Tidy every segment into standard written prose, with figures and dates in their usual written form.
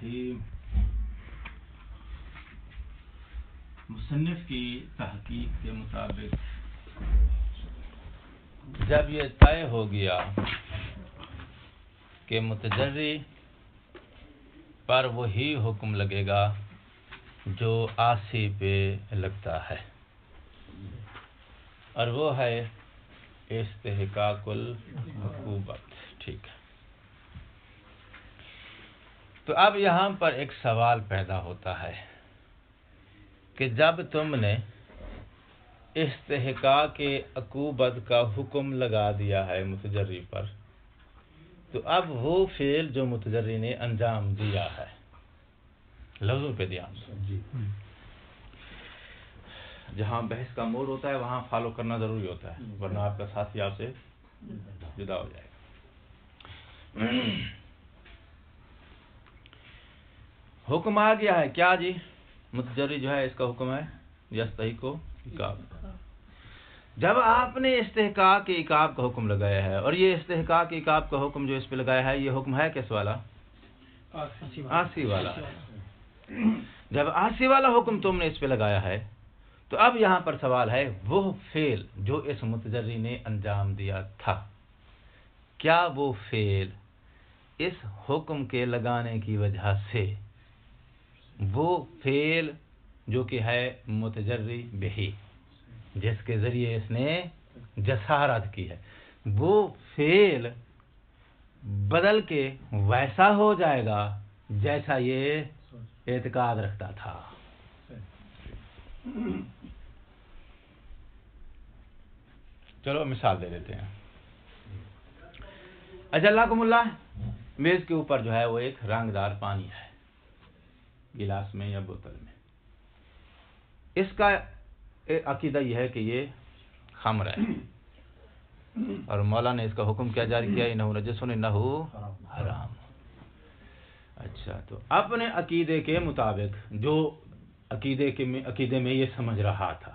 الرحیم. مصنف کی تحقیق کے مطابق جب یہ طے ہو گیا کہ متجری پر وہی حکم لگے گا جو عاصی پہ لگتا ہے، اور وہ ہے استحقاق العقوبت. ٹھیک ہے، تو اب یہاں پر ایک سوال پیدا ہوتا ہے کہ جب تم نے استحقاق عقوبت کا حکم لگا دیا ہے متجری پر، تو اب وہ فعل جو متجری نے انجام دیا ہے، لفظوں پہ دھیان دو. جہاں بحث کا موڈ ہوتا ہے وہاں فالو کرنا ضروری ہوتا ہے، ورنہ آپ کا ساتھی آپ سے جدا ہو جائے گا. حکم آ گیا ہے کیا جی؟ متجری جو ہے اس کا حکم ہے یستحق عقاب. جب آپ نے استحقاق عقاب کا حکم لگایا ہے، اور یہ استحقاق عقاب کا حکم جو اس پہ لگایا ہے، یہ حکم ہے کس والا؟ عاصی والا. جب عاصی والا حکم تم نے اس پہ لگایا ہے، تو اب یہاں پر سوال ہے وہ فعل جو اس متجری نے انجام دیا تھا، کیا وہ فعل اس حکم کے لگانے کی وجہ سے، وہ فعل جو کہ ہے متجری بہی، جس کے ذریعے اس نے جسارت کی ہے، وہ فعل بدل کے ویسا ہو جائے گا جیسا یہ اعتقاد رکھتا تھا؟ چلو مثال دے دیتے ہیں. اجلاکم اللہ، میز کے اوپر جو ہے وہ ایک رنگدار پانی ہے، گلاس میں یا بوتل میں. اس کا عقیدہ یہ ہے کہ یہ خمر ہے، اور مولا نے اس کا حکم کیا جاری کیا؟ انہ نجس انہ حرام. اچھا، تو اپنے عقیدے کے مطابق جو عقیدے میں یہ سمجھ رہا تھا،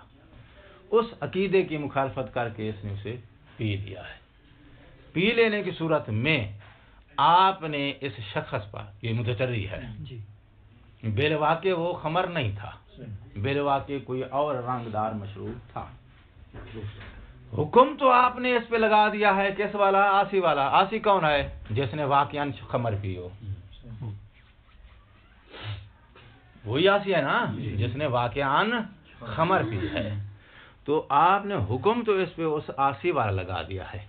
اس عقیدے کی مخالفت کر کے اس نے اسے پی لیا ہے. پی لینے کی صورت میں آپ نے اس شخص پر، یہ متجری ہے، بالواقع وہ خمر نہیں تھا، بالواقع کوئی اور رنگدار مشروب تھا. حکم تو آپ نے اس پہ لگا دیا ہے کس والا؟ عاصی والا. عاصی کون ہے؟ جس نے واقعاً خمر پی ہو. وہی عاصی ہے نا جس نے واقعاً خمر پی ہے. تو آپ نے حکم تو اس پہ اس عاصی والا لگا دیا ہے.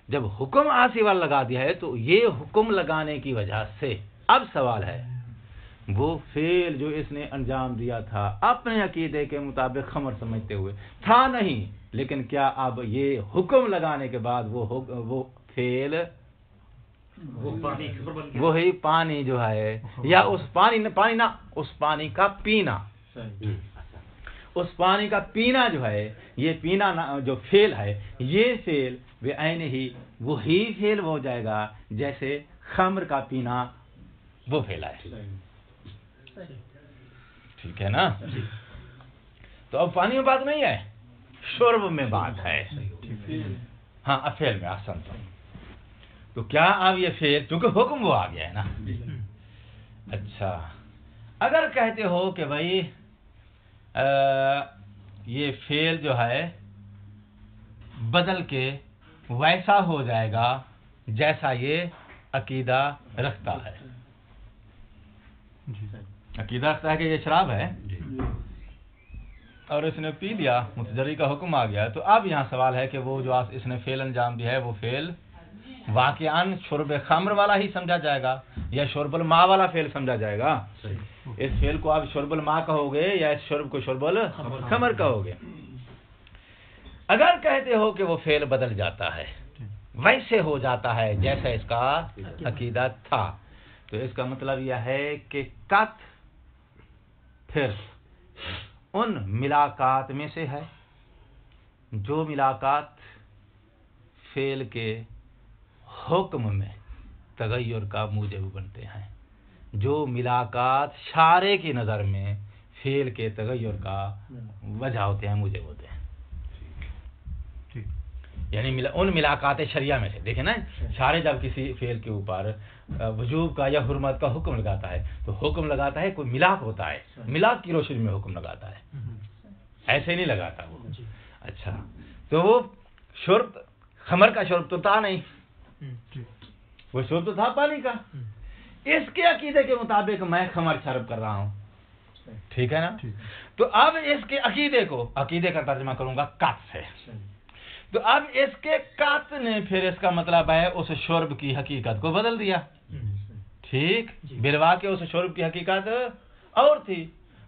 جب حکم عاصی والا لگا دیا ہے تو یہ حکم لگانے کی وجہ سے اب سوال ہے وہ فعل جو اس نے انجام دیا تھا اپنے عقیدے کے مطابق خمر سمجھتے ہوئے تھا نہیں، لیکن کیا اب یہ حکم لگانے کے بعد وہ فعل وہی پانی جو ہے، یا اس پانی کا پینا، اس پانی کا پینا جو ہے، یہ پینا جو فعل ہے، یہ فعل بعین ہی وہی فعل ہو جائے گا جیسے خمر کا پینا وہ فعل ہے. ٹھیک ہے نا؟ تو اب پانی میں بات نہیں ہے، شرب میں بات ہے. ہاں، اب فعل میں آسان تو کیا اب یہ فعل، کیونکہ حکم وہ آ گیا ہے نا. اچھا، اگر کہتے ہو کہ بھائی یہ فعل جو ہے بدل کے ویسا ہو جائے گا جیسا یہ عقیدہ رکھتا ہے، عقیدہ رکھتا ہے کہ یہ شراب ہے، اور اس نے پی لیا، متجری کا حکم آ گیا. تو اب یہاں سوال ہے کہ وہ جو اس نے فعل انجام دیا ہے، وہ فعل واقعاً شرب خمر والا ہی سمجھا جائے گا یا شرب الماء والا فعل سمجھا جائے گا؟ اس فعل کو آپ شرب الماء کہو گے یا اس شرب کو شرب الخمر کہو گے؟ اگر کہتے ہو کہ وہ فعل بدل جاتا ہے، ویسے ہو جاتا ہے جیسا اس کا عقیدہ تھا، تو اس کا مطلب یہ ہے کہ قط پھر ان ملاقات میں سے ہے جو ملاقات فعل کے حکم میں تغیر کا موجب بنتے ہیں، جو ملاقات شارع کی نظر میں فعل کے تغیر کا وجہ ہوتے ہیں، موجب ہوتے ہیں. یعنی ان ملاقات شریعہ میں سے دیکھیں نا، شارع جب کسی فعل کے اوپر وجوب کا یا حرمت کا حکم لگاتا ہے تو حکم لگاتا ہے، کوئی ملاق ہوتا ہے، ملاق کی روشنی میں حکم لگاتا ہے، ایسے نہیں لگاتا وہ۔ اچھا، تو وہ شرب خمر کا شرب تو تھا نہیں، وہ شرب تو تھا پانی کا، اس کے عقیدے کے مطابق میں خمر شرب کر رہا ہوں، ٹھیک ہے نا؟ تو اب اس کے عقیدے کا ترجمہ کروں گا قط سے، تو اب اس کے قط نے پھر اس کا مطلب ہے اس شرب کی حقیقت کو بدل دیا، ٹھیک، بالواقع اس شرب کی حقیقت اور تھی،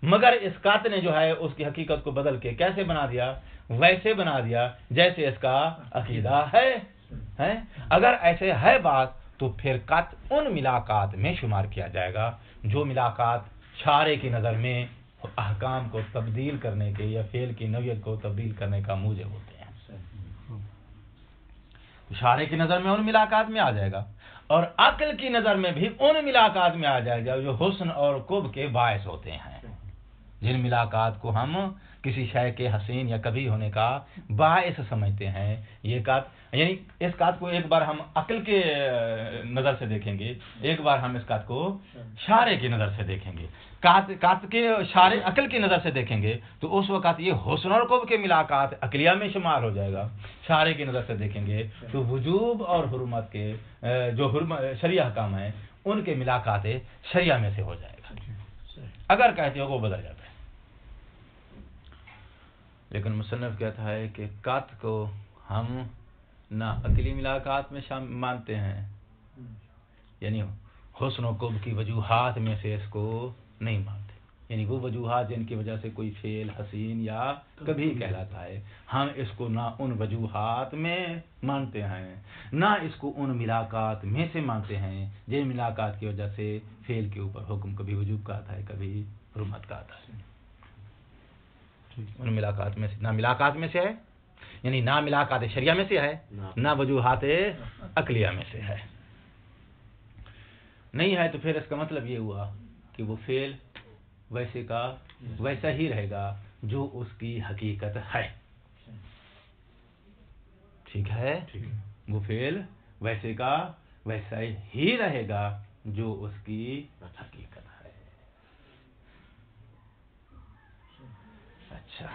مگر اس قط نے جو ہے اس کی حقیقت کو بدل کے کیسے بنا دیا؟ ویسے بنا دیا جیسے اس کا عقیدہ ہے۔ اگر ایسے ہے بات تو پھر قط ان ملاقات میں شمار کیا جائے گا جو ملاقات شارع کی نظر میں احکام کو تبدیل کرنے کے یا فعل کی نوعیت کو تبدیل کرنے کا موجب ہوتے ہیں، شارع کی نظر میں ان ملاقات میں آ جائے گا، اور عقل کی نظر میں بھی ان ملاقات میں آ جائے گا جو حسن اور قب کے باعث ہوتے ہیں، جن ملاقات کو ہم کسی شے کے حسین یا کبھی ہونے کا باعث سمجھتے ہیں۔ یہ قط یعنی اس قط کو ایک بار ہم عقل کے نظر سے دیکھیں گے، ایک بار ہم اس قط کو شارع کی نظر سے دیکھیں گے۔ قط کے شارع عقل کی نظر سے دیکھیں گے تو اس وقت یہ حسن اور قب کے ملاقات عقلیہ میں شمار ہو جائے گا، شارع کی نظر سے دیکھیں گے تو وجوب اور حرمت کے جو شرعی احکام ہیں ان کے ملاقات شریعہ میں سے ہو جائے گا، اگر کہتے ہو وہ بدل جاتا ہے۔ لیکن مصنف کہتا ہے کہ قط کو ہم نہ عقلی ملاقات میں مانتے ہیں، یعنی حسن و قب کی وجوہات میں سے اس کو نہیں مانتے، یعنی وہ وجوہات جن کی وجہ سے کوئی فعل حسین یا کبھی کہلاتا ہے، ہم اس کو نہ ان وجوہات میں مانتے ہیں نہ اس کو ان ملاقات میں سے مانتے ہیں جن ملاقات کی وجہ سے فعل کے اوپر حکم کبھی وجوب کا آتا ہے کبھی حرمت کا آتا ہے۔ ان ملاقات میں سے نہ ملاقات میں سے ہے، یعنی نہ ملاقات شریعہ میں سے ہے، نہ وجوہات عقلیہ میں سے ہے، نہیں ہے، تو پھر اس کا مطلب یہ ہوا کہ وہ فعل ویسے کا ویسا ہی رہے گا جو اس کی حقیقت ہے، ٹھیک ہے، وہ فعل ویسے کا ویسا ہی رہے گا جو اس کی حقیقت ہے۔ اچھا،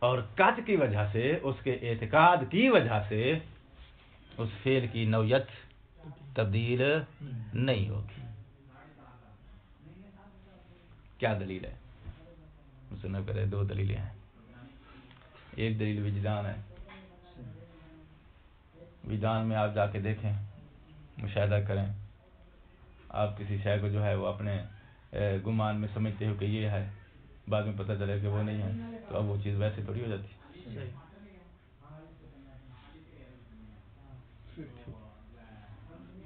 اور قط کی وجہ سے اس کے اعتقاد کی وجہ سے اس فعل کی نوعیت تبدیل نہیں ہوگی۔ کیا دلیل ہے؟ مصنف کہتے ہیں دو دلیلیں ہیں، ایک دلیل وجدان ہے، وجدان میں آپ جا کے دیکھیں، مشاہدہ کریں، آپ کسی شے کو جو ہے وہ اپنے گمان میں سمجھتے ہو کہ یہ ہے، بعد میں پتہ چلے کہ وہ نہیں ہے، تو اب وہ چیز ویسے تھوڑی ہو جاتی ہے۔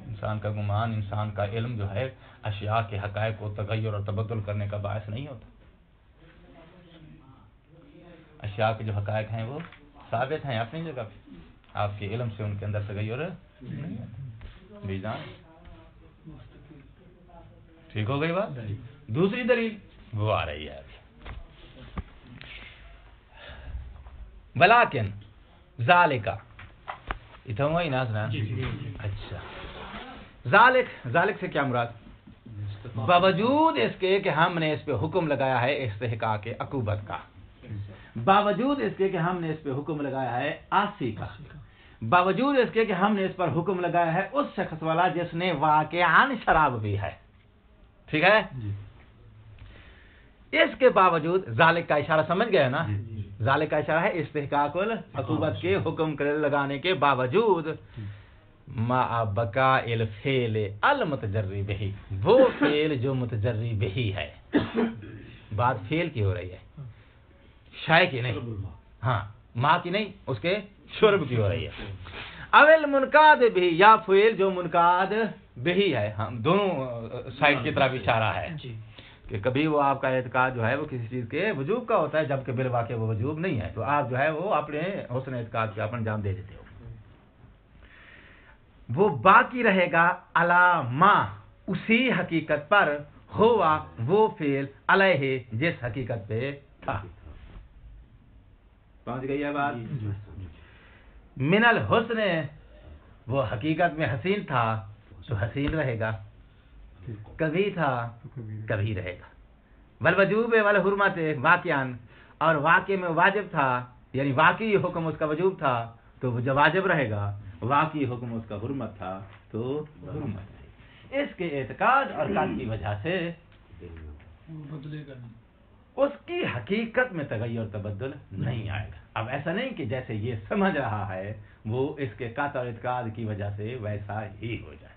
انسان کا گمان، انسان کا علم جو ہے اشیاء کے حقائق کو تغیر اور تبدل کرنے کا باعث نہیں ہوتا، اشیاء کے جو حقائق ہیں وہ ثابت ہیں اپنی جگہ پہ، آپ کے علم سے ان کے اندر تغیر نہیں ہوتا۔ وجدان ٹھیک ہو گئی بات؟ دوسری دلیل وہ آ رہی ہے ابھی، ولیکن ذالک اتنا وہی نا، اچھا، ذالک سے کیا مراد؟ باوجود اس کے کہ ہم نے اس پہ حکم لگایا ہے استحقاق عقوبت کا، باوجود اس کے کہ ہم نے اس پہ حکم لگایا ہے آسی کا، باوجود اس کے کہ ہم نے اس پر حکم لگایا ہے اس شخص والا جس نے واقعاً شراب بھی ہے، ٹھیک ہے، اس کے باوجود ذالک کا اشارہ سمجھ گئے نا، ذالک کا اشارہ ہے استحقاق العقوبت کے حکم لگانے کے باوجود ما بقاء الفعل المتجری بہ، وہ فعل جو متجری بہ ہے، بات فعل کی ہو رہی ہے، شے کی نہیں، ہاں ماں کی نہیں، اس کے شرب کی ہو رہی ہے، اول منقاد بھی، یا فعل جو منقاد بھی ہے، ہم دونوں سائڈ کی طرف اشارہ ہے کہ کبھی وہ آپ کا اعتقاد جو ہے وہ کسی چیز کے وجوب کا ہوتا ہے جبکہ بالواقع وہ وجوب نہیں ہے، تو آپ جو ہے وہ اپنے حسن اعتقاد کے اپن انجام دے دیتے ہو، وہ باقی رہے گا علامہ اسی حقیقت پر ہوا وہ فعل علیہ جس حقیقت پہ تھا، پہنچ گئی ہے بات؟ من الحسن، وہ حقیقت میں حسین تھا تو حسین رہے گا، کبھی تھا کبھی رہے گا۔ والوجوب والحرمت واقعان، اور واقع میں واجب تھا، یعنی واقعی حکم اس کا وجوب تھا تو وہ جو واجب رہے گا، واقعی حکم اس کا حرمت تھا تو حرمت رہے گا۔ اس کے اعتقاد اور قصد کی وجہ سے بدلے گا نہیں، اس کی حقیقت میں تغیر تبدل نہیں آئے گا۔ اب ایسا نہیں کہ جیسے یہ سمجھ رہا ہے وہ اس کے قصد اور اعتقاد کی وجہ سے ویسا ہی ہو جائے۔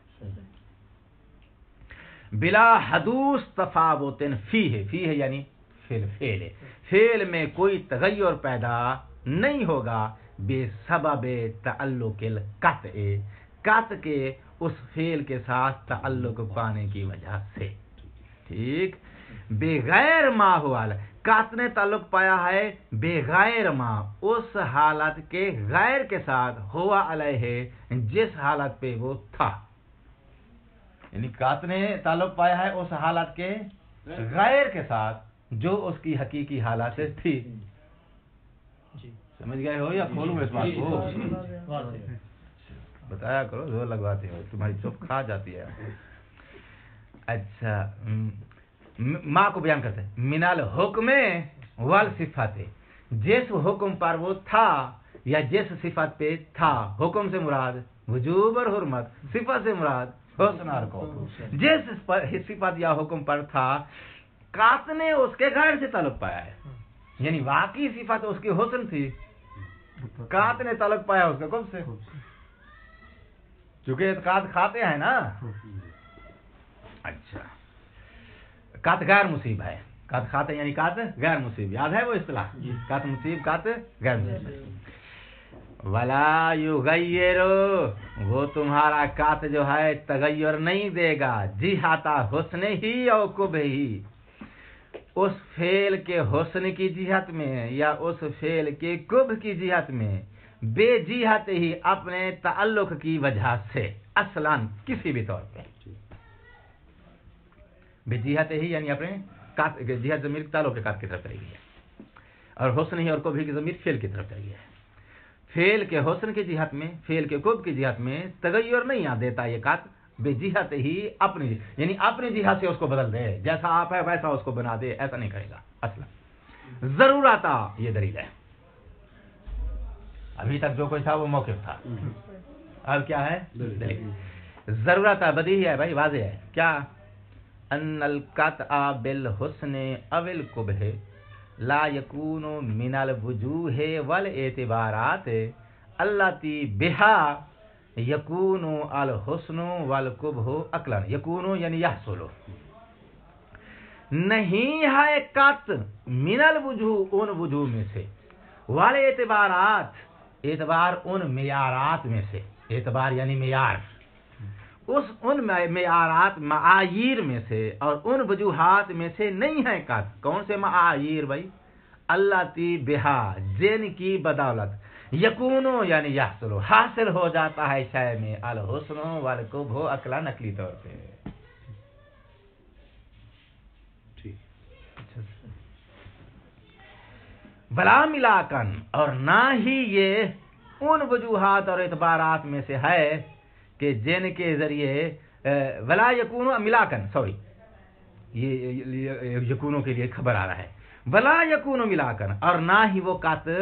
بلا حدوث تفاوت فیہ، فیہ یعنی فعل، فعل میں کوئی تغیر پیدا نہیں ہوگا، بے سبب تعلق القطع، قطع کے اس فعل کے ساتھ تعلق پانے کی وجہ سے، ٹھیک۔ بغیر ما ہوا، قطع نے تعلق پایا ہے بغیر ما، اس حالت کے غیر کے ساتھ، ہوا علیہ جس حالت پہ وہ تھا، یعنی قطع نے تعلق پایا ہے اس حالت کے غیر کے ساتھ جو اس کی حقیقی حالت تھی۔ سمجھ گئے ہو یا کھولوں اس بات کو؟ بتایا کرو، زور لگواتے ہو، تمہاری چپ کھا جاتی ہے۔ اچھا، ماں کو بیان کرتے ہیں، من الحکم والصفات، جس حکم پر وہ تھا یا جس صفت پہ تھا، حکم سے مراد وجوب اور حرمت، صفت سے مراد حسن اور خوف، جس صفت یا حکم پر تھا، قطع نے اس کے غیر سے تعلق پایا ہے، یعنی واقعی صفت اس کی حسن تھی، قطع نے تعلق پایا اس کے خوف سے، چونکہ اعتقاد کھاتے ہیں نا۔ اچھا، قطع غیر مصیب ہے، قطع کھاتے یعنی قطع غیر مصیب، یاد ہے وہ اصطلاح، قطع مصیب، قطع غیر مصیب۔ ولا یغیر، وہ تمہارا قطع جو ہے تغیر نہیں دے گا، جہتا حسن ہی او قبح ہی، اس فعل کے حسن کی جہت میں یا اس فعل کے قبح کی جہت میں، بے جہت ہی اپنے تعلق کی وجہ سے، اصلاً کسی بھی طور پہ، بے جہت ہی یعنی اپنے جہت ضمیر تعلق کے قطع کی طرف چلی گئی ہے، اور حسن ہی اور قبح کی ضمیر فعل کی طرف چلی گئی ہے۔ فعل کے حسن کی جہت میں، فعل کے قبح کی جہت میں تغیر نہیں آ دیتا یہ قطع، بے جہت ہی اپنی، یعنی اپنی جہت سے اس کو بدل دے، جیسا آپ ہے ویسا اس کو بنا دے، ایسا نہیں کرے گا اصلا۔ ضرورت، یہ دلیل ہے۔ ابھی تک جو کوئی تھا وہ موقف تھا، اب کیا ہے دلیل۔ ضرورت بدیہی ہے بھائی، واضح ہے کیا؟ ان القطع بالحسن او القبح لا یکون من الوجوہ والاعتبارات التی بہا یکون الحسن والقبح عقلا، یکون یعنی یحصل، نہیں ہے قطع من الوجوہ ان وجوہ میں سے، والاعتبارات اعتبار ان معیارات میں سے، اعتبار یعنی معیار، ان معیارات معایر میں سے اور ان وجوہات میں سے نہیں ہے قطع۔ کون سے معایر بھائی؟ اللہ تی بہا، جن کی بدولت، یکونو یعنی یحصل، حاصل ہو جاتا ہے شے میں، الحسن والقبح عقلا، نقلی طور پہ۔ بلا ملاکن، اور نہ ہی یہ ان وجوہات اور اعتبارات میں سے ہے کہ جن کے ذریعے ولا یکونو ملاکن، سوری یہ یکونو کے لیے خبر آ رہا ہے، ولا یکونو ملاکن، اور نہ ہی وہ قطع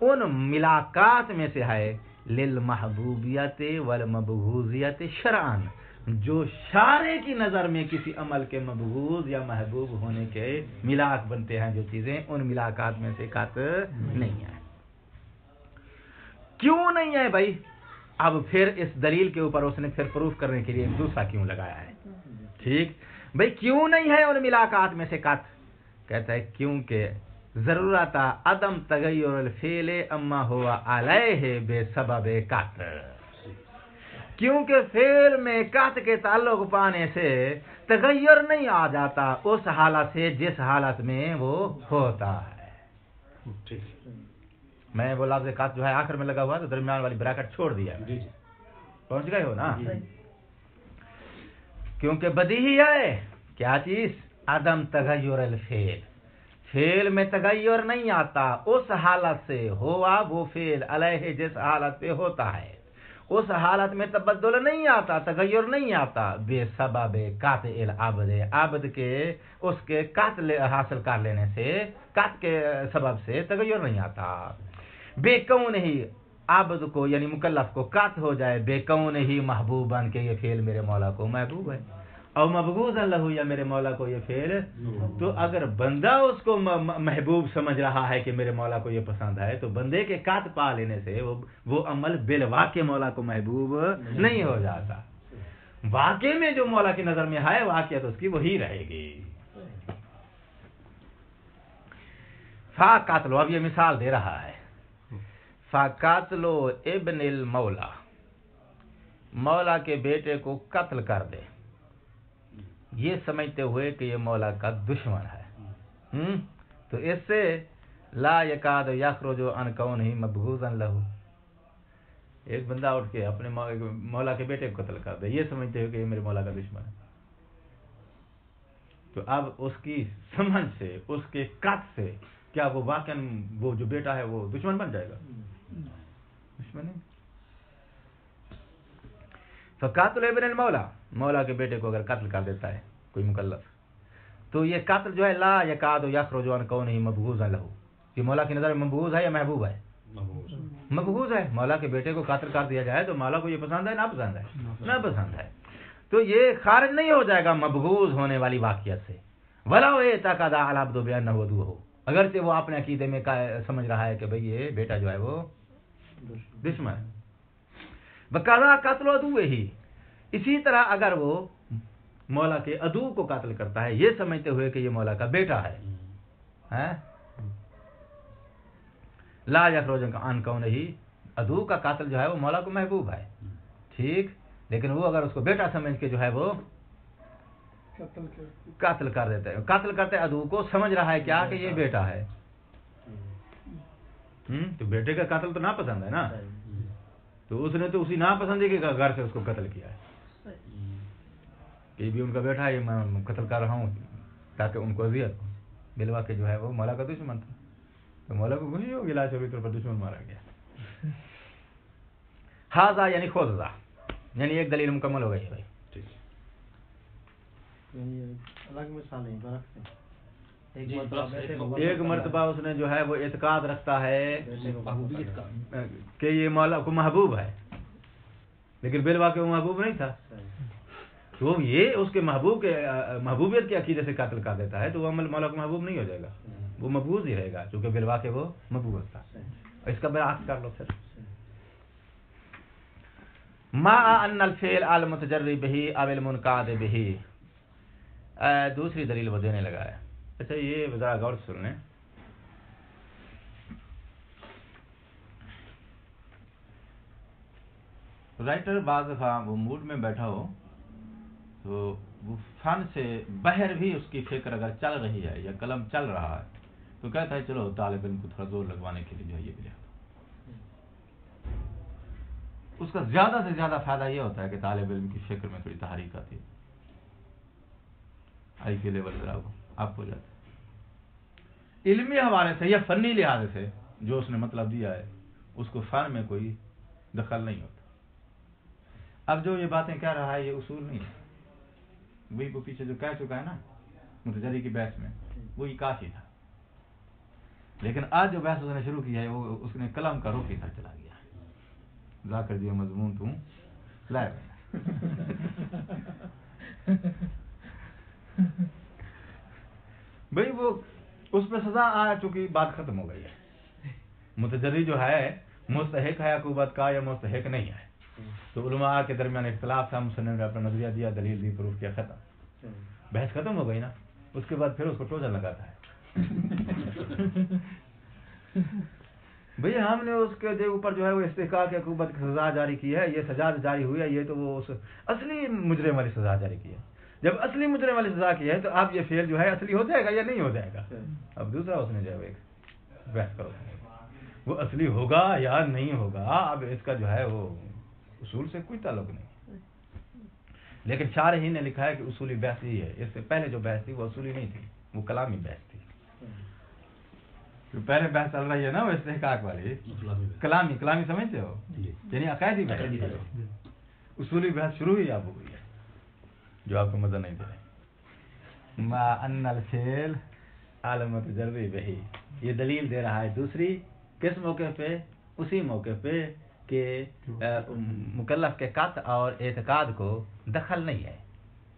ان ملاقات میں سے ہے، للمحبوبیت والمبغوضیت شرعاً، جو شارع کی نظر میں کسی عمل کے مبغوض یا محبوب ہونے کے ملاک بنتے ہیں، جو چیزیں ان ملاقات میں سے قطع نہیں ہے۔ کیوں نہیں ہے بھائی؟ اب پھر اس دلیل کے اوپر اس نے پھر پروف کرنے کے لیے ایک دوسرا کیوں لگایا ہے، ٹھیک بھائی؟ کیوں نہیں ہے ان ملاقات میں سے قطع؟ کہتا ہے کیونکہ ضرورت عدم تغیر الفعل اما ہوا علیہ بے سبب قطع، کیونکہ فعل میں قطع کے تعلق پانے سے تغیر نہیں آ جاتا اس حالت سے جس حالت میں وہ ہوتا ہے۔ میں وہ لفظ قطع جو ہے آخر میں لگا ہوا تو درمیان والی بریکٹ چھوڑ دیا، پہنچ گئے ہو نا؟ کیونکہ بدیہی ہے کیا چیز؟ عدم تغیر الفعل، فعل میں تغیر نہیں آتا اس حالت سے ہوا وہ فعل علیہ جس حالت پہ ہوتا ہے، اس حالت میں تبدل نہیں آتا، تغیر نہیں آتا، بے سبب قطع العبد، عبد کے اس کے قتل حاصل کر لینے سے، قطع کے سبب سے تغیر نہیں آتا، بے کون ہی عبد کو یعنی مکلف کو قطع ہو جائے، بے کون ہی محبوبان کے یہ فعل میرے مولا کو محبوب ہے، اور مبغوض اللہ یا میرے مولا کو یہ فعل، تو اگر بندہ اس کو محبوب سمجھ رہا ہے کہ میرے مولا کو یہ پسند ہے، تو بندے کے قطع پا لینے سے وہ عمل بالواقع مولا کو محبوب نہیں ہو جاتا، واقع میں جو مولا کی نظر میں ہے واقعیت اس کی وہی رہے گی۔ فا قاتلو، اب یہ مثال دے رہا ہے، فا قاتلو ابن المولا، مولا کے بیٹے کو قتل کر دے یہ سمجھتے ہوئے کہ یہ مولا کا دشمن ہے، تو اس سے لا یکاد یخرج عن کونہ مبغوضا لہ، ایک بندہ اٹھ کے اپنے مولا کے بیٹے کو قتل کر دے یہ سمجھتے ہوئے کہ یہ میرے مولا کا دشمن ہے، تو اب اس کی سمجھ سے، اس کے قتل سے کیا وہ واقعا وہ جو بیٹا ہے وہ دشمن بن جائے گا؟ دشمن نہیں۔ فقاتل ابن المولا، مولا کے بیٹے کو اگر قتل کر دیتا ہے کوئی مکلف، تو یہ قتل جو ہے لا یکاد یخرج عن کونہ مبغوضا لہ، یہ مولا کی نظر میں مبغوض ہے یا محبوب ہے؟ مبغوض ہے۔ مولا کے بیٹے کو قتل کر دیا جائے تو مولا کو یہ پسند ہے ناپسند ہے؟ ناپسند ہے، تو یہ خارج نہیں ہو جائے گا مبغوض ہونے والی واقعیت سے، ولو اعتقد العبد بانہ عدو، اگرچہ وہ اپنے عقیدے میں سمجھ رہا ہے کہ بھئی یہ بیٹا جو ہے وہ دشمن ہے۔ وقضا قتل عدو ہی، اسی طرح اگر وہ مولا کے عدو کو قتل کرتا ہے یہ سمجھتے ہوئے کہ یہ مولا کا بیٹا ہے، لا یخرج عن کونہ، عدو کا قاتل جو ہے وہ مولا کو محبوب ہے، ٹھیک، لیکن وہ اگر اس کو بیٹا سمجھ کے جو ہے وہ قتل کر دیتا ہے، قتل کرتے عدو کو سمجھ رہا ہے کیا کہ یہ بیٹا ہے، تو بیٹے کا قتل تو ناپسند ہے نا، تو اس نے تو اسی ناپسندی کے گھر سے اس کو قتل کیا ہے کہ بھی ان کا بیٹا ہے، میں قتل کر رہا ہوں تاکہ ان کو اذیت ہو، بالواقع جو ہے وہ مولا کا دشمن تھا، تو مولا کو خوشی ہوگی لاچاری طور پر دشمن مارا گیا۔ ہاذا یعنی خذا، یعنی ایک دلیل مکمل ہو گئی ہے بھائی، الگ مثال نہیں، ایک مرتبہ اس نے جو ہے وہ اعتقاد رکھتا ہے کہ یہ مولا کو محبوب ہے، لیکن بالواقع وہ محبوب نہیں تھا، تو یہ اس کے محبوب کے محبوبیت کے عقیدے سے قتل کر دیتا ہے، تو وہ عمل مولا کو محبوب نہیں ہو جائے گا، وہ مبغوض ہی رہے گا چونکہ بالواقع وہ مبغوض تھا۔ اس کا برعکس کر لو پھر، ما ان الفعل المتجری به او المنقاد به، دوسری دلیل وہ دینے لگا ہے۔ اچھا یہ ذرا غور سے سن لیں، رائٹر بعض دفعہ وہ موڈ میں بیٹھا ہو تو وہ فن سے باہر بھی اس کی فکر اگر چل رہی ہے یا قلم چل رہا ہے تو کہتا ہے چلو طالب علم کو تھوڑا زور لگوانے کے لیے جو ہے یہ بھی لکھتا، اس کا زیادہ سے زیادہ فائدہ یہ ہوتا ہے کہ طالب علم کی فکر میں تھوڑی تحریک آتی ہے، آئی کے لیول ذرا آپ ہو جاتا ہے، علمی حوالے سے یا فنی لحاظ سے جو اس نے مطلب دیا ہے اس کو فن میں کوئی دخل نہیں ہوتا۔ اب جو یہ باتیں کہہ رہا ہے یہ اصول نہیں ہے، وہی وہ پیچھے جو کہہ چکا ہے نا متجری کی بحث میں وہی کافی تھا، لیکن آج جو بحث اس نے شروع کی ہے وہ اس نے کلام کا رخ ہی تھا چلا گیا ہے، لا کر دیا مضمون تم لائے بھئی وہ اس پہ سزا آ چکی، بات ختم ہو گئی ہے، متجری جو ہے مستحق ہے عقوبت کا یا مستحق نہیں ہے، تو علماء کے درمیان اختلاف تھا، مصنف نے اپنا نظریہ دیا، دلیل دی، پروف کیا، ختم، بحث ختم ہو گئی نا، اس کے بعد پھر اس کو ٹوجن لگاتا ہے بھئی ہم نے اس کے اوپر جو ہے وہ استحقاق عقوبت کی سزا جاری کی ہے، یہ سزا جاری ہوئی ہے، یہ تو وہ اس اصلی مجرم والی سزا جاری کی ہے، جب اصلی مجرم والی سزا کی ہے تو اب یہ فعل جو ہے اصلی ہو جائے گا یا نہیں ہو جائے گا، اب دوسرا اس نے جو ہے ایک بحث کرو وہ اصلی ہوگا یا نہیں ہوگا، اب اس کا جو ہے وہ اصول سے کوئی تعلق نہیں، لیکن شارحین نے لکھا ہے کہ اصولی بحث ہی ہے، اس سے پہلے جو بحث تھی وہ اصولی نہیں تھی، وہ کلامی بحث تھی، تو پہلے بحث چل رہی ہے نا وہ استحقاق والی کلامی سمجھتے ہو یعنی عقائدی بحث اصولی بحث شروع ہی آپ ہو گئی ہے جو آپ کو مزہ نہیں دے رہے ما ان الفعل علامت جربی بہی یہ دلیل دے رہا ہے دوسری کس موقع پہ اسی موقع پہ کہ مکلف کے قطع اور اعتقاد کو دخل نہیں ہے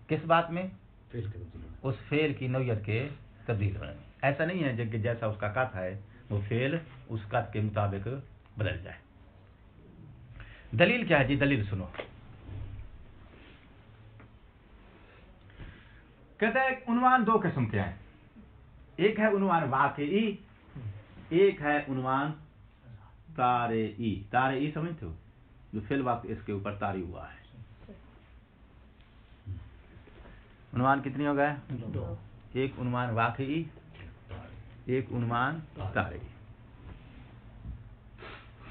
کس بات میں اس فعل کی نوعیت کے تبدیل ہونے میں ایسا نہیں ہے کہ جیسا اس کا قطع ہے وہ فعل اس قطع کے مطابق بدل جائے دلیل کیا ہے جی دلیل سنو کہتا ہے عنوان دو قسم کے ہیں ایک ہے عنوان واقعی ایک ہے عنوان طارئی سمجھتے ہو جو فی الوقت اس کے اوپر طاری ہوا ہے عنوان کتنی ہو گئے ایک عنوان واقعی ایک عنوان طارئی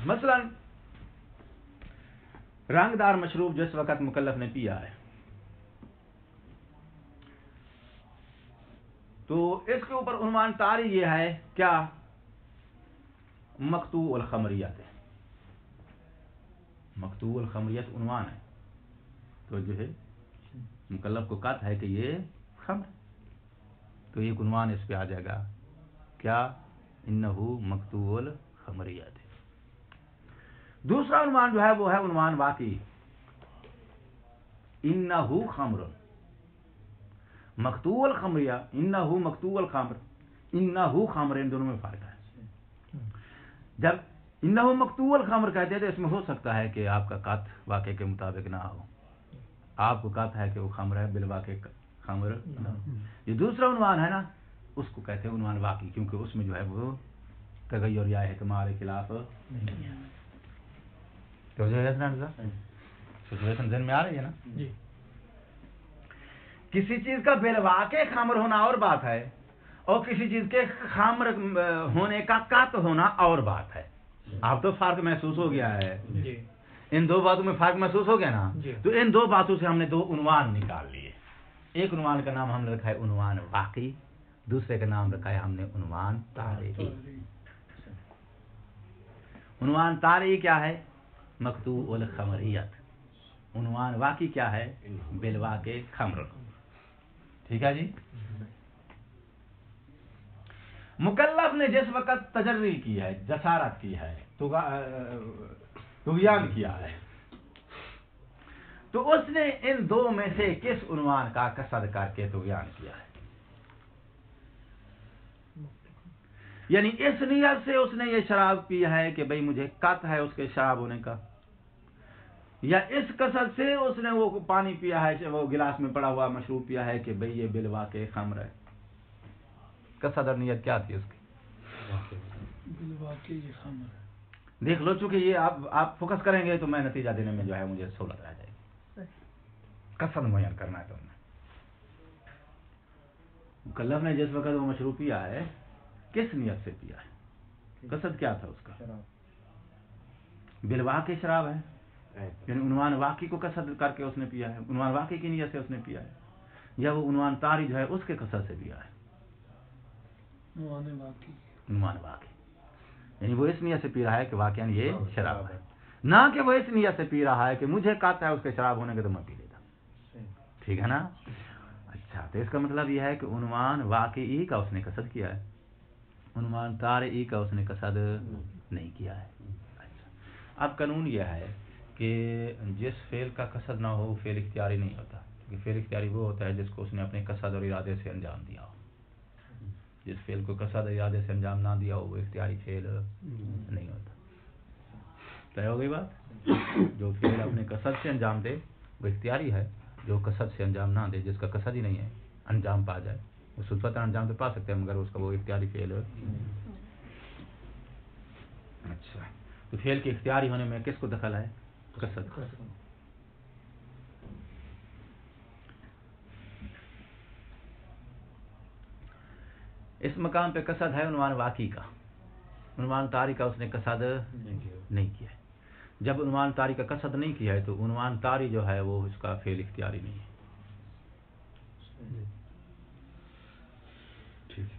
مثلا رنگدار مشروب جس وقت مکلف نے پیا ہے تو اس کے اوپر عنوان طاری یہ ہے کیا مقطوع الخمریت ہے مقطوع الخمریت عنوان ہے تو جو ہے مکلف کو قطع ہے کہ یہ خمر تو ایک عنوان اس پہ آ جائے گا کیا انہو مقطوع الخمریت ہے دوسرا عنوان جو ہے وہ ہے عنوان واقعی انہو خمر مقطوع الخمریہ انہو مقطوع الخمر انہو خمر ان دونوں میں فرق ہے جب انہو مقطوع الخمر کہتے ہیں تو اس میں ہو سکتا ہے کہ آپ کا قطع واقع کے مطابق نہ ہو آپ کو قطع ہے کہ وہ خمر ہے بالواقع خمر نہ ہو یہ دوسرا عنوان ہے نا اس کو کہتے ہیں عنوان واقعی کیونکہ اس میں جو ہے وہ تغیر یا احتمال کے خلاف نہیں ہے تو جو ہے سچویشن ذہن میں آ رہی ہے نا جی کسی چیز کا بالواقع خمر ہونا اور بات ہے اور کسی چیز کے خمر ہونے کا قطع ہونا اور بات ہے آپ تو فرق محسوس ہو گیا ہے جی ان دو باتوں میں فرق محسوس ہو گیا نا جی تو ان دو باتوں سے ہم نے دو عنوان نکال لیے ایک عنوان کا نام ہم نے رکھا ہے عنوان واقعی دوسرے کا نام رکھا ہے ہم نے عنوان طارئی عنوان طارئی کیا ہے مقطوع الخمریت عنوان واقعی کیا ہے بالواقع خمر ٹھیک ہے جی مکلف نے جس وقت تجری کی ہے جسارت کی ہے طغیان کیا ہے تو اس نے ان دو میں سے کس عنوان کا قصد کر کے طغیان کیا ہے یعنی اس نیت سے اس نے یہ شراب پی ہے کہ بھئی مجھے قطع ہے اس کے شراب ہونے کا یا اس قصد سے اس نے وہ پانی پیا ہے وہ گلاس میں پڑا ہوا مشروب پیا ہے کہ بھئی یہ بالواقع خمر ہے قصد اور نیت کیا تھی اس کی بالواقع یہ خمر دیکھ لو چونکہ یہ آپ فوکس کریں گے تو میں نتیجہ دینے میں جو ہے مجھے سہولت رہ جائے گی قصد معین کرنا ہے تم نے مکلف نے جس وقت وہ مشروب پیا ہے کس نیت سے پیا ہے قصد کیا تھا اس کا بالواقع شراب ہے یعنی عنوان واقعی کو قصد کر کے اس نے پیا ہے عنوان واقعی کی نیت سے اس نے پیا ہے یا وہ عنوان طاری جو ہے اس کے قصد سے پیا ہے عنوان واقعی یعنی وہ اس نیت سے پی رہا ہے کہ واقعا یہ شراب ہے نہ کہ وہ اس نیت سے پی رہا ہے کہ مجھے قطع ہے اس کے شراب ہونے کے تو میں پی لیتا ٹھیک ہے نا اچھا تو اس کا مطلب یہ ہے کہ عنوان واقعی کا اس نے قصد کیا ہے عنوان طارئی کا اس نے قصد نہیں کیا ہے اچھا اب قانون یہ ہے کہ جس فعل کا قصد نہ ہو فعل اختیاری نہیں ہوتا کیونکہ فعل اختیاری وہ ہوتا ہے جس کو اس نے اپنے قصد اور ارادے سے انجام دیا ہو جس فعل کو قصد اور ارادے سے انجام نہ دیا ہو وہ اختیاری فعل نہیں ہوتا طے ہو گئی بات جو فعل اپنے قصد سے انجام دے وہ اختیاری ہے جو قصد سے انجام نہ دے جس کا قصد ہی نہیں ہے انجام پا جائے وہ صدفۃ انجام تو پا سکتے ہیں مگر اس کا وہ اختیاری فعل اچھا تو فعل کے اختیاری ہونے میں کس کو دخل ہے قصد اس مقام پہ قصد ہے عنوان واقعی کا عنوان طاری کا اس نے قصد نہیں کیا ہے جب عنوان طاری کا قصد نہیں کیا ہے تو عنوان طاری جو ہے وہ اس کا فعل اختیاری نہیں ہے ٹھیک ہے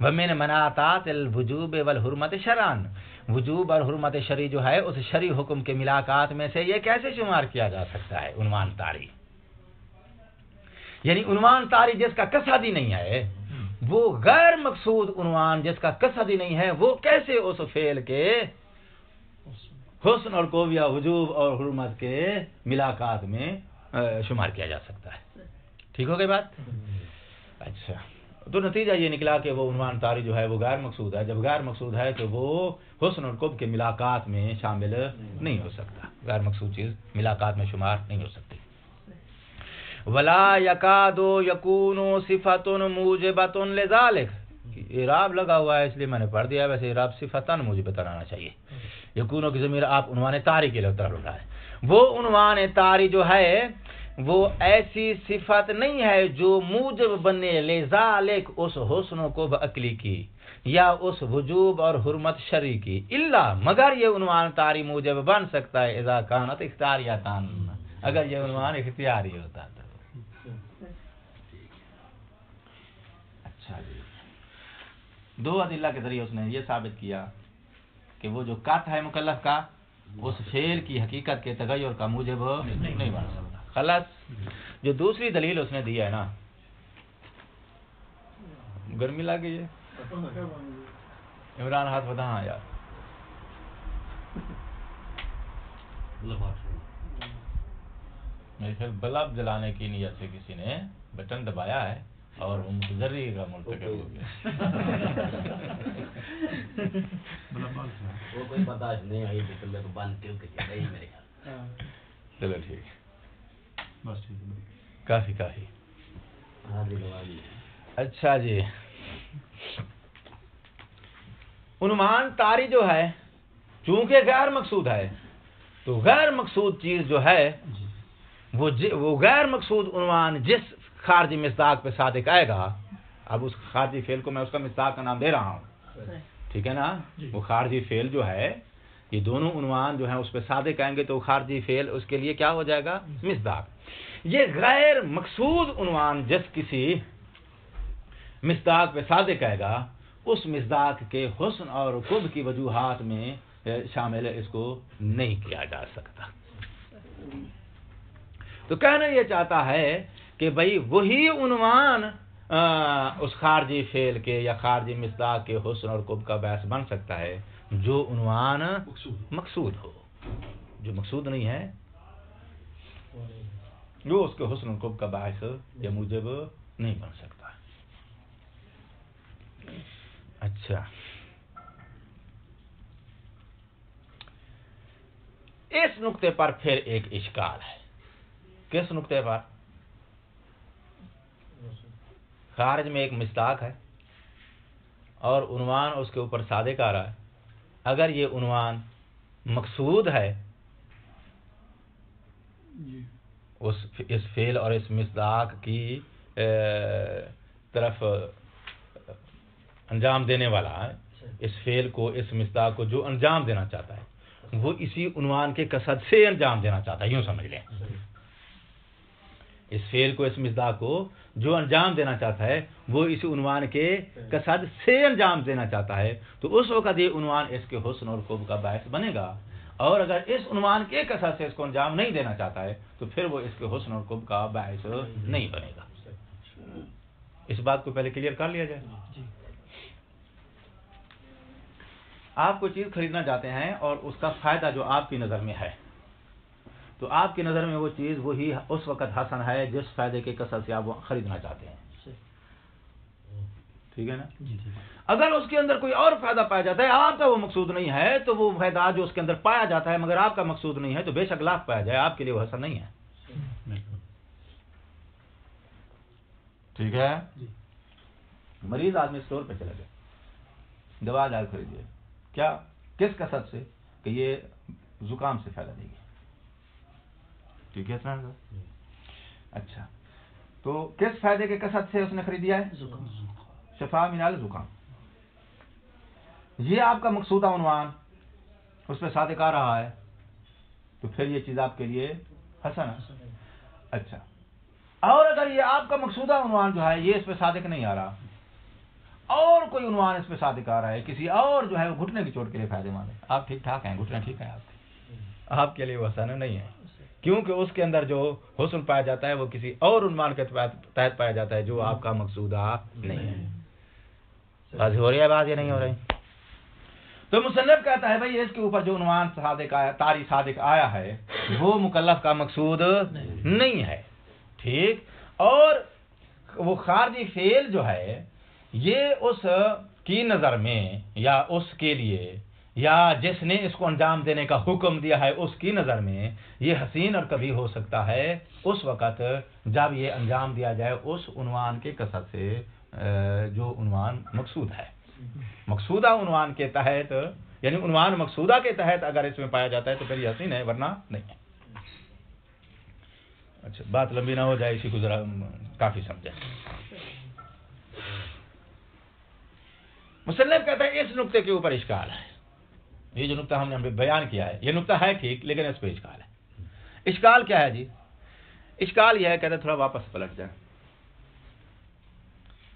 ومن مناطات الوجوب والحرمت شرعن، وجوب اور حرمت شرعی جو ہے اس شرعی حکم کے ملاقات میں سے یہ کیسے شمار کیا جا سکتا ہے؟ عنوان طاری، یعنی عنوان طاری جس کا قصد ہی نہیں ہے، وہ غیر مقصود عنوان جس کا قصد ہی نہیں ہے، وہ کیسے اس فعل کے حسن اور قوب یا وجوب اور حرمت کے ملاقات میں شمار کیا جا سکتا ہے؟ ٹھیک ہو گئی بات؟ اچھا، تو نتیجہ یہ نکلا کہ وہ عنوان طاری جو ہے وہ غیر مقصود ہے۔ جب غیر مقصود ہے تو وہ حسن اور قوب کے ملاقات میں شامل نہیں ہو سکتا، غیر مقصود چیز ملاقات میں شمار نہیں ہو سکتی۔ ولا یکاد یکون صفۃ موجبۃ لذالک، اعراب لگا ہوا ہے اس لیے میں نے پڑھ دیا، ویسے اعراب صفتاً موجبۃ آنا چاہیے۔ یکونوں کی ضمیر آپ عنوان طاری کے لیے اتر رہا ہے، وہ عنوان طاری جو ہے وہ ایسی صفت نہیں ہے جو موجب بنے لذالک اس حسن و قوب عقلی کی یا اس وجوب اور حرمت شرعی کی، الا مگر یہ عنوان طاری موجب بن سکتا ہے اذا کانت اختیاریتان، اگر یہ عنوان اختیاری ہوتا تو۔ اچھا جی، دو ادلہ کے ذریعے اس نے یہ ثابت کیا کہ وہ جو قط ہے مکلف کا اس فعل کی حقیقت کے تغیر کا موجب نہیں بن سکتا۔ خلاص، جو دوسری دلیل اس نے دی ہے نا، گرمی لگ گئی ہے عمران ہاتھ بتا، ہاں یار میرے خیال بلب جلانے کی نیت سے کسی نے بٹن دبایا ہے اور وہ متضرری کا مرتکب ہو گیا۔ وہ کوئی برداشت نہیں آئی لیکن میں کو بند کیوں کہ نہیں میرے خیال۔ چلو ٹھیک، کافی کافی۔ اچھا جی، عنوان طاری جو ہے چونکہ غیر مقصود ہے تو غیر مقصود چیز جو ہے وہ غیر مقصود عنوان جس خارجی مصداق پہ صادق آئے گا، اب اس خارجی فعل کو میں اس کا مصداق کا نام دے رہا ہوں، ٹھیک ہے نا؟ وہ خارجی فعل جو ہے، یہ دونوں عنوان جو ہیں اس پہ صادق آئیں گے تو خارجی فعل اس کے لیے کیا ہو جائے گا؟ مصداق۔ یہ غیر مقصود عنوان جس کسی مصداق پہ صادق آئے گا، اس مصداق کے حسن اور قرب کی وجوہات میں شامل اس کو نہیں کیا جا سکتا۔ تو کہنا یہ چاہتا ہے کہ بھئی وہی عنوان اس خارجی فعل کے یا خارجی مصداق کے حسن اور قرب کا باعث بن سکتا ہے جو عنوان مقصود ہو، جو مقصود نہیں ہے جو اس کے حسن اور قرب کا باعث یا موجب نہیں بن سکتا۔ اچھا، اس نقطے پر پھر ایک اشکال ہے۔ کس نقطے پر؟ خارج میں ایک مصداق ہے اور عنوان اس کے اوپر صادق آ رہا ہے، اگر یہ عنوان مقصود ہے اس فعل اور اس مصداق کی طرف انجام دینے والا ہے، اس فعل کو اس مصداق کو جو انجام دینا چاہتا ہے وہ اسی عنوان کے قصد سے انجام دینا چاہتا ہے، یوں سمجھ لیں، اس فعل کو اس مصداق کو جو انجام دینا چاہتا ہے وہ اسی عنوان کے قصد سے انجام دینا چاہتا ہے، تو اس وقت یہ عنوان اس کے حسن اور قرب کا باعث بنے گا، اور اگر اس عنوان کے قصد سے اس کو انجام نہیں دینا چاہتا ہے تو پھر وہ اس کے حسن اور قرب کا باعث نہیں بنے گا۔ اس بات کو پہلے کلیئر کر لیا جائے۔ آپ کوئی چیز خریدنا چاہتے ہیں اور اس کا فائدہ جو آپ کی نظر میں ہے، تو آپ کی نظر میں وہ چیز وہی اس وقت حسن ہے جس فائدے کے قصد سے آپ وہ خریدنا چاہتے ہیں، ٹھیک ہے نا؟ اگر اس کے اندر کوئی اور فائدہ پایا جاتا ہے، آپ کا وہ مقصود نہیں ہے، تو وہ فائدہ جو اس کے اندر پایا جاتا ہے مگر آپ کا مقصود نہیں ہے تو بے شک لاکھ پایا جائے، آپ کے لیے وہ حسن نہیں ہے، ٹھیک ہے؟ مریض آدمی اسٹور پہ چلا گیا، دوا جا خریدیے، کیا کس قصد سے؟ کہ یہ زکام سے فائدہ دے گی، ٹھیک ہے سر؟ اچھا، تو کس فائدے کے قصد سے اس نے خریدیا ہے؟ شفا من الزکام۔ یہ آپ کا مقصودہ عنوان اس پہ صادق آ رہا ہے تو پھر یہ چیز آپ کے لیے حسن ہے۔ اچھا، اور اگر یہ آپ کا مقصودہ عنوان جو ہے یہ اس پہ صادق نہیں آ رہا اور کوئی عنوان اس پہ صادق آ رہا ہے، کسی اور جو ہے وہ گھٹنے کی چوٹ کے لیے فائدے مند ہے، آپ ٹھیک ٹھاک ہیں، گھٹنے ٹھیک ہے آپ کے لیے وہ حسن نہیں ہے، کیونکہ اس کے اندر جو حسن پایا جاتا ہے وہ کسی اور عنوان کے تحت پایا جاتا ہے جو آپ کا مقصودہ نہیں ہے۔ بات ہو رہی ہے، بات یہ نہیں ہو رہی؟ تو مصنف کہتا ہے بھائی اس کے اوپر جو عنوان صادق آیا، طاری صادق آیا ہے وہ مکلف کا مقصود نہیں ہے، ٹھیک، اور وہ خارجی فعل جو ہے یہ اس کی نظر میں یا اس کے لیے یا جس نے اس کو انجام دینے کا حکم دیا ہے اس کی نظر میں یہ حسین اور کبھی ہو سکتا ہے اس وقت جب یہ انجام دیا جائے اس عنوان کے کثرت سے جو عنوان مقصود ہے، مقصودہ عنوان کے تحت، یعنی عنوان مقصودہ کے تحت اگر اس میں پایا جاتا ہے تو پھر یہ حسین ہے، ورنہ نہیں ہے۔ اچھا بات لمبی نہ ہو جائے، اسی کو ذرا کافی سمجھیں۔ مصنف کہتا ہے اس نقطے کے اوپر اشکال ہے، یہ جو نقطہ ہم نے بیان کیا ہے یہ نقطہ ہے ٹھیک، لیکن اس پہ اشکال ہے۔ اشکال کیا ہے جی؟ اشکال یہ ہے، کہتے تھوڑا واپس پلٹ جائیں،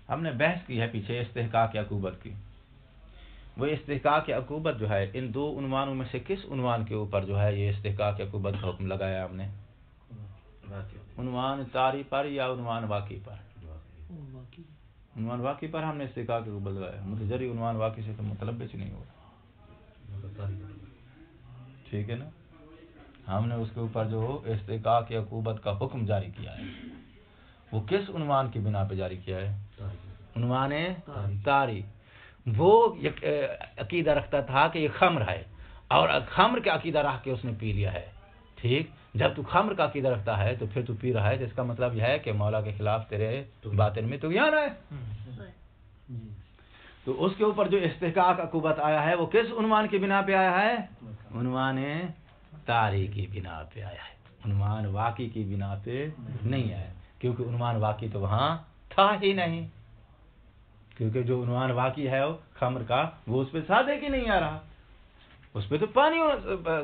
ہم نے بحث کی ہے پیچھے استحقاق عقوبت کی، وہ استحقاق عقوبت جو ہے ان دو عنوانوں میں سے کس عنوان کے اوپر جو ہے یہ استحقاق عقوبت کا حکم لگایا ہم نے؟ عنوان طاری پر یا عنوان واقعی پر؟ عنوان واقعی پر ہم نے استحقاق عقوبت لگایا، متجری عنوان واقعی سے تو متلبس ہی نہیں ہو رہا، ٹھیک ہے نا؟ ہم نے اس کے اوپر جو استحقاق عقوبت کا حکم جاری کیا ہے وہ کس عنوان کی بنا پہ جاری کیا ہے؟ عنوان طاری۔ وہ عقیدہ رکھتا تھا کہ یہ خمر ہے اور خمر کا عقیدہ رکھ کے اس نے پی لیا ہے، ٹھیک، جب تو خمر کا عقیدہ رکھتا ہے تو پھر تو پی رہا ہے، تو اس کا مطلب یہ ہے کہ مولا کے خلاف تیرے باطن میں طغیان ہے۔ تو اس کے اوپر جو استحقاق عقوبت آیا ہے وہ کس عنوان کی بنا پہ آیا ہے؟ عنوان طاری کی بنا پہ آیا ہے، عنوان واقعی کی بنا پہ نہیں ہے، کیونکہ عنوان واقعی تو وہاں تھا ہی نہیں، کیونکہ جو عنوان واقعی ہے خمر کا وہ اس پہ صادق ہی نہیں آ رہا، اس پہ تو پانی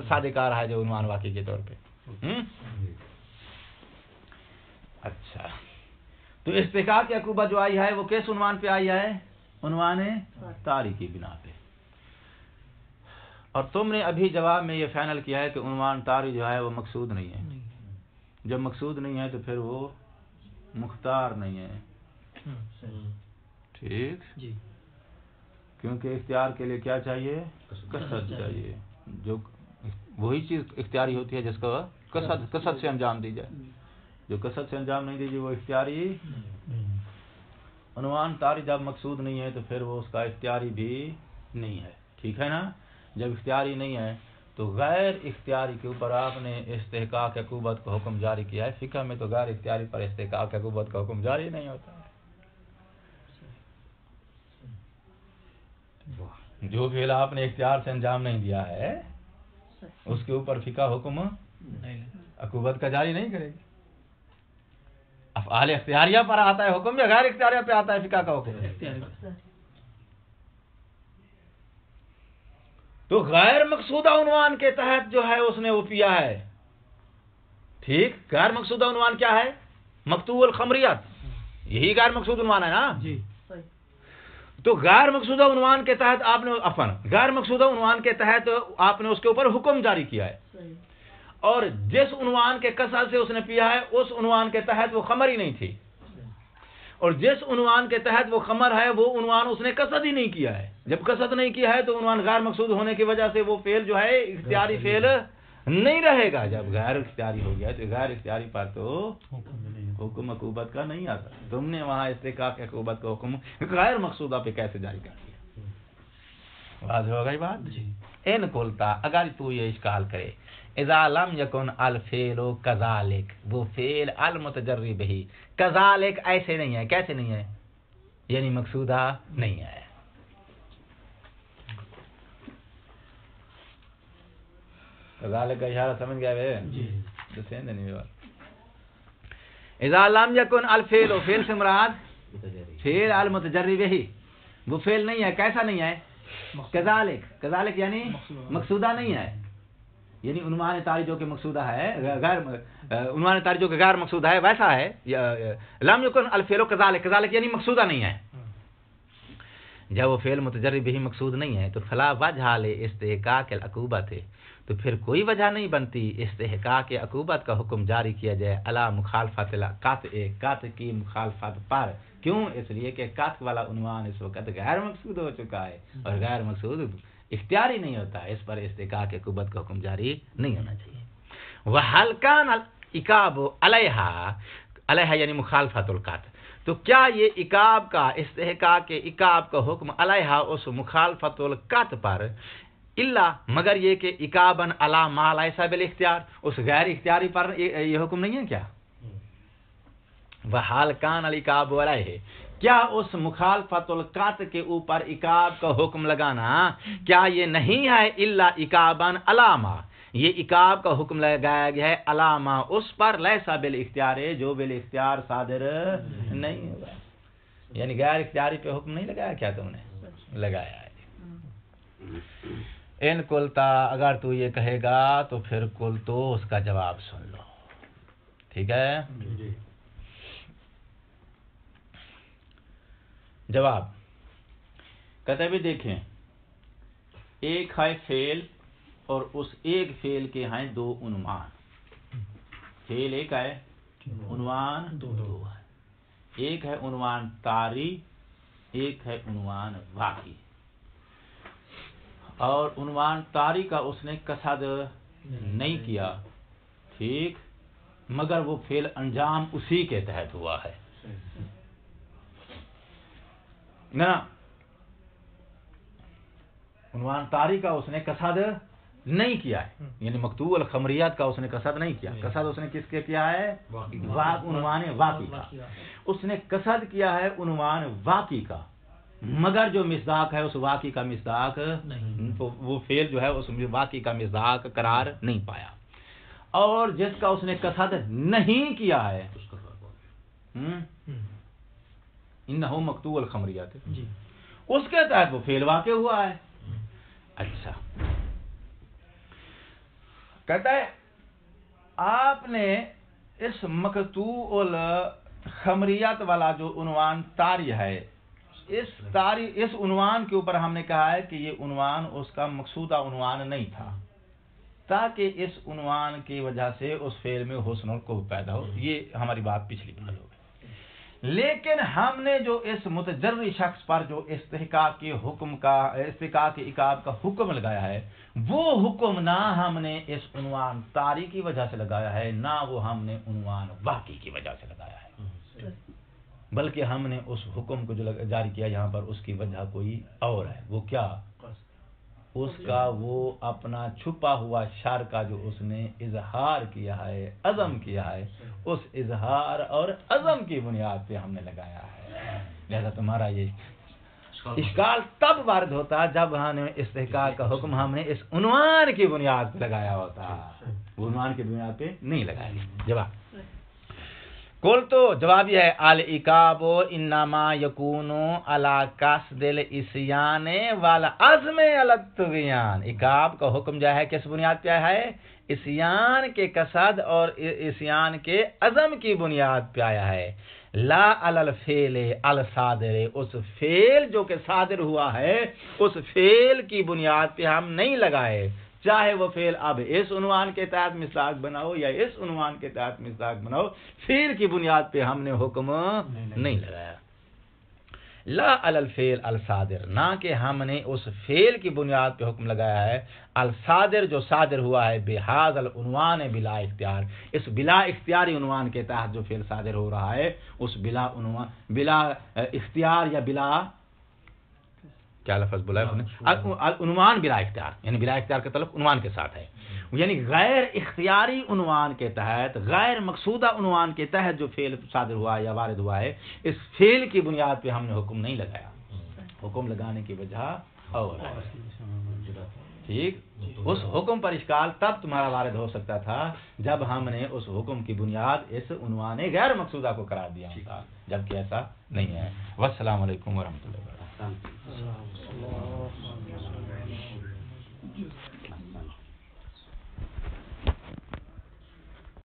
صادق آ رہا ہے جو عنوان واقعی کے طور پہ۔ اچھا، تو استحقاق کی عقوبت جو آئی ہے وہ کس عنوان پہ آئی ہے؟ عنوان طاری کی بنا پہ۔ اور تم نے ابھی جواب میں یہ فائنل کیا ہے کہ عنوان طاری جو ہے وہ مقصود نہیں ہے، جب مقصود نہیں ہے تو پھر وہ مختار نہیں ہے، ٹھیک، کیونکہ اختیار کے لیے کیا چاہیے؟ کثرت چاہیے، جو وہی چیز اختیاری ہوتی ہے جس کو کثرت سے انجام دی جائے، جو کثرت سے انجام نہیں دیجیے وہ اختیاری۔ عنوان طاری جب مقصود نہیں ہے تو پھر وہ اس کا اختیاری بھی نہیں ہے، ٹھیک ہے نا؟ جب اختیاری نہیں ہے تو غیر اختیاری کے اوپر آپ نے استحقاق عقوبت کا حکم جاری کیا ہے، فقہ میں تو غیر اختیاری پر استحقاق عقوبت کا حکم جاری نہیں ہوتا ہے، جو فعل آپ نے اختیار سے انجام نہیں دیا ہے اس کے اوپر فقہ حکم عقوبت کا جاری نہیں کرے گی۔ افعال اختیاریہ پر آتا ہے حکم یا غیر اختیاریہ پہ آتا ہے فقہ کا حکم؟ تو غیر مقصودہ عنوان کے تحت جو ہے اس نے وہ پیا ہے، ٹھیک، غیر مقصودہ عنوان کیا ہے؟ مقتوع الخمریت، یہی غیر مقصود عنوان ہے نا جی۔ تو غیر مقصودہ عنوان کے تحت آپ نے غیر مقصودہ عنوان کے تحت آپ نے اس کے اوپر حکم جاری کیا ہے، اور جس عنوان کے کثرت سے اس نے پیا ہے اس عنوان کے تحت وہ خمر ہی نہیں تھی، اور جس عنوان کے تحت وہ خمر ہے وہ عنوان اس نے کثرت ہی نہیں کیا ہے، جب کثرت نہیں کیا ہے تو عنوان غیر مقصود ہونے کی وجہ سے وہ فعل جو ہے اختیاری فعل نہیں رہے گا، جب غیر اختیاری ہو گیا تو غیر اختیاری پر تو حکم عقوبت کا نہیں آتا، تم نے وہاں استحقاق عقوبت کا حکم غیر مقصودہ پہ کیسے جاری کر دیا؟ واضح ہو گئی بات جی۔ ان قلتا، اگر تو یہ اشکال کرے، اذا لم یکن الفعل کذالک، وہ فعل المتجری بہ کذالک ایسے نہیں ہے، کیسے نہیں ہے؟ یعنی مقصودہ نہیں ہے۔ کذالک کا اشارہ سمجھ گیا بھائی جی؟ تو سین نہیں بات۔ اذا لم یکن الفعل، فعل سے مراد فعل المتجری بہ، وہ فعل نہیں ہے، کیسا نہیں ہے؟ کذالک، کذالک یعنی مقصودہ نہیں ہے، یعنی عنوان طاری جو کہ مقصودہ ہے، غیر عنوان طاری جو کہ غیر مقصودہ ہے ویسا ہے۔ لم یکن الفعل کذالک، کذالک یعنی مقصودہ نہیں ہے۔ جب وہ فعل متجری بھی مقصود نہیں ہے تو فلا وجہ لاستحقاق العقوبت، تو پھر کوئی وجہ نہیں بنتی استحقاق عقوبت کا حکم جاری کیا جائے علی مخالفت قطع کی مخالفت پر. کیوں؟ اس لیے کہ قطع والا عنوان اس وقت غیر مقصود ہو چکا ہے، اور غیر مقصود اختیاری نہیں ہوتا، اس پر استحقاق عقوبت کا حکم جاری نہیں ہونا چاہیے. وَحَلْ كَانَ الْعِقَابُ عَلَيْهَا یعنی مخالفت القطع، تو کیا یہ عقاب کا استحقاق عقاب کا حکم علیہا اس مخالفت القطع پر الا مگر یہ کہ عقاباً علی ما لیس بالاختیار، اس غیر اختیاری پر یہ حکم نہیں ہے کیا؟ وحال کان العقاب علیہ، کیا اس مخالفت القطع کے اوپر عقاب کا حکم لگانا کیا یہ نہیں ہے الا عقاباً علی ما، یہ عقاب کا حکم لگایا گیا ہے علامہ اس پر لیسا بالاختیار جو بالاختیار صادر نہیں ہوگا، یعنی غیر اختیاری پہ حکم نہیں لگایا کیا تم نے؟ لگایا ہے. ان قلتا، اگر تو یہ کہے گا تو پھر قل تو اس کا جواب سن لو، ٹھیک ہے؟ جواب کہتے بھی دیکھیں، ایک ہے فعل اور اس ایک فعل کے ہیں دو عنوان. فعل ایک ہے، عنوان دو ہے. ایک ہے عنوان طاری، ایک ہے عنوان واقعی. اور عنوان طاری کا اس نے قصد نہیں کیا، ٹھیک، مگر وہ فعل انجام اسی کے تحت ہوا ہے نا. عنوان طاری کا اس نے قصد نہیں کیا ہے، یعنی مقطوع الخمریات کا اس نے قصد نہیں کیا. قصد اس نے کس کے کیا ہے؟ عنوان واقعی کا. اس نے قصد کیا ہے عنوان واقعی کا، مگر جو مصداق ہے اس واقعی کا مصداق نہیں، تو وہ فعل جو ہے اس واقعی کا مصداق قرار نہیں پایا. اور جس کا اس نے قصد نہیں کیا ہے انہو مقطوع الخمریات، اس کے تحت وہ فعل واقع ہوا ہے. اچھا، کہتا ہے آپ نے اس مقطوع الخمریات والا جو عنوان طاری ہے، اس عنوان کے اوپر ہم نے کہا ہے کہ یہ عنوان اس کا مقصودہ عنوان نہیں تھا، تاکہ اس عنوان کی وجہ سے اس فعل میں حسن القبح پیدا ہو. یہ ہماری بات پچھلی بات ہو گئی. لیکن ہم نے جو اس متجری شخص پر جو استحقاق کے حکم کا استحقاق عقاب کا حکم لگایا ہے، وہ حکم نہ ہم نے اس عنوان طاری کی وجہ سے لگایا ہے، نہ وہ ہم نے عنوان واقعی کی وجہ سے لگایا ہے، بلکہ ہم نے اس حکم کو جو جاری کیا یہاں پر اس کی وجہ کوئی اور ہے. وہ کیا؟ اس کا وہ اپنا چھپا ہوا شر کا جو اس نے اظہار کیا ہے، عزم کیا ہے، اس اظہار اور عزم کی بنیاد پہ ہم نے لگایا ہے. لہذا تمہارا یہ اشکال تب وارد ہوتا جب ہم نے استحقاق کا حکم ہم نے اس عنوان کی بنیاد پہ لگایا ہوتا، وہ عنوان کی بنیاد پہ نہیں لگایا. جواب کل تو جواب یہ ہے العقاب انما یکون علی قصد العصیان والعزم علی الطغیان. عقاب کا حکم جو ہے کس بنیاد پہ ہے؟ عصیان کے قصد اور عصیان کے عزم کی بنیاد پہ آیا ہے. لا علی الفعل الصادر، اس فعل جو کہ صادر ہوا ہے اس فعل کی بنیاد پہ ہم نہیں لگائے، چاہے وہ فعل اب اس عنوان کے تحت مصداق بناؤ یا اس عنوان کے تحت مصداق بناؤ، فعل کی بنیاد پہ ہم نے حکم نہیں لگایا. لا علی الفعل الصادر، نہ کہ ہم نے اس فعل کی بنیاد پہ حکم لگایا ہے الصادر جو صادر ہوا ہے بہذا العنوان بلا اختیار، اس بلا اختیاری عنوان کے تحت جو فعل صادر ہو رہا ہے اس بلا اختیار یا بلا کیا لفظ بولا ہے عنوان بلا اختیار، یعنی بلا اختیار کا تعلق عنوان کے ساتھ ہے، یعنی غیر اختیاری عنوان کے تحت، غیر مقصودہ عنوان کے تحت جو فعل صادر ہوا ہے یا وارد ہوا ہے، اس فعل کی بنیاد پہ ہم نے حکم نہیں لگایا. حکم لگانے کی وجہ اور ہے. ٹھیک، اس حکم پر اشکال تب تمہارا وارد ہو سکتا تھا جب ہم نے اس حکم کی بنیاد اس عنوان غیر مقصودہ کو قرار دیا ہوتا، جبکہ ایسا نہیں ہے. والسلام علیکم ورحمۃ اللہ وبرکاتہ.